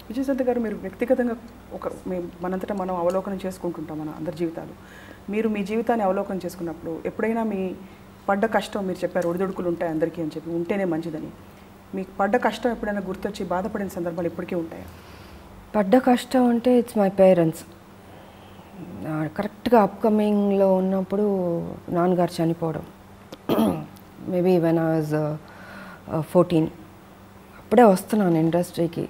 విజయశాంతి గారు, మీరు వ్యక్తిగతంగా మనంతటా మనం అవలోకనం చేసుకుంటుంటాం మన అందరి జీవితాలు. మీరు మీ జీవితాన్ని అవలోకనం చేసుకున్నప్పుడు ఎప్పుడైనా మీ పడ్డ కష్టం, మీరు చెప్పారు ఒడిదుడుకులు ఉంటాయి అందరికీ అని చెప్పి, ఉంటేనే మంచిదని. మీకు పడ్డ కష్టం ఎప్పుడైనా గుర్తొచ్చి బాధపడిన సందర్భాలు ఇప్పటికీ ఉంటాయా? పడ్డ కష్టం అంటే ఇట్స్ మై పేరెంట్స్. కరెక్ట్గా అప్కమింగ్లో ఉన్నప్పుడు నాన్నగారు చనిపోవడం. మేబీ వెన్ ఐ వాజ్ 14, అప్పుడే వస్తున్నాను ఇండస్ట్రీకి,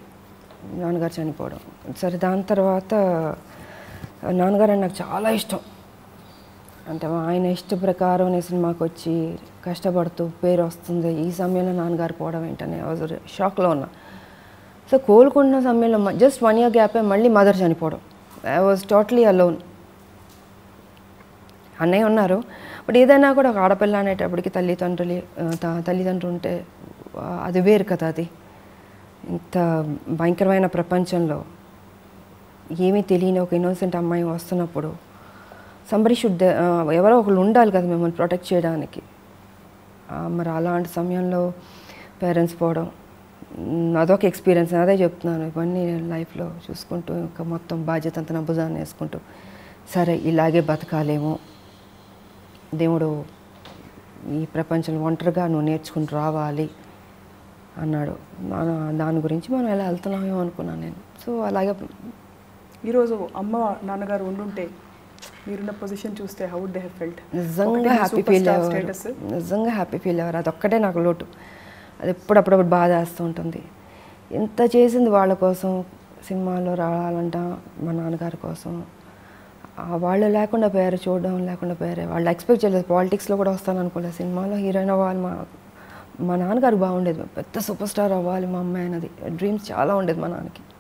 నాన్నగారు చనిపోవడం. సరే, దాని తర్వాత నాన్నగారు అంటే నాకు చాలా ఇష్టం. అంటే ఆయన ఇష్ట ప్రకారం నేను సినిమాకి వచ్చి కష్టపడుతూ పేరు వస్తుంది, ఈ సమయంలో నాన్నగారు పోవడం ఏంటనే షాక్లో ఉన్నా. సో కోలుకున్న సమయంలో జస్ట్ 1 year గ్యాపే మళ్ళీ మదర్ చనిపోవడం. I was totally alone. అన్నయ్య ఉన్నారు, బట్ ఏదైనా కూడా ఒక ఆడపిల్ల అనేటప్పటికి తల్లిదండ్రులు ఉంటే అది వేరు కదా. అది ఇంత భయంకరమైన ప్రపంచంలో ఏమీ తెలియని ఒక ఇన్నోసెంట్ అమ్మాయి వస్తున్నప్పుడు సంబడి షుడ్, ఎవరో ఒకళ్ళు ఉండాలి కదా మిమ్మల్ని ప్రొటెక్ట్ చేయడానికి. మరి అలాంటి సమయంలో పేరెంట్స్ పోవడం అదొక ఎక్స్పీరియన్స్. అదే చెప్తున్నాను, ఇవన్నీ లైఫ్లో చూసుకుంటూ ఇంకా మొత్తం బాధ్యత అంతా నా భుజాన్ని వేసుకుంటూ, సరే ఇలాగే బతకాలేమో, దేవుడు ఈ ప్రపంచంలో ఒంటరిగా నువ్వు నేర్చుకుని రావాలి అన్నాడు. దాని గురించి మనం ఎలా వెళ్తున్నామేమో అనుకున్నాను నేను. సో అలాగే ఈరోజు అమ్మ నాన్నగారు ఉండుంటే మీరున్న పొజిషన్ చూస్తే how would they have felt? నిజంగా హ్యాపీ ఫీల్ అయ్యారు, నిజంగా హ్యాపీ ఫీల్ అయ్యారు. అదొక్కటే నాకు లోటు. అది ఎప్పుడప్పుడు బాధ వేస్తూ ఉంటుంది. ఎంత చేసింది వాళ్ళ కోసం, సినిమాలో రావాలంట మా నాన్నగారి కోసం. వాళ్ళు లేకుండా పోయారు, చూడడం లేకుండా పోయారు. వాళ్ళు ఎక్స్పెక్ట్ చేయలేదు పాలిటిక్స్లో కూడా వస్తాను అనుకోలేదు. సినిమాలో హీరోయిన్ అవ్వాలి, మా నాన్నగారు బాగుండేది, పెద్ద సూపర్ స్టార్ అవ్వాలి మా అమ్మాయి అన్నది డ్రీమ్స్ చాలా ఉండేది మా నాన్నకి.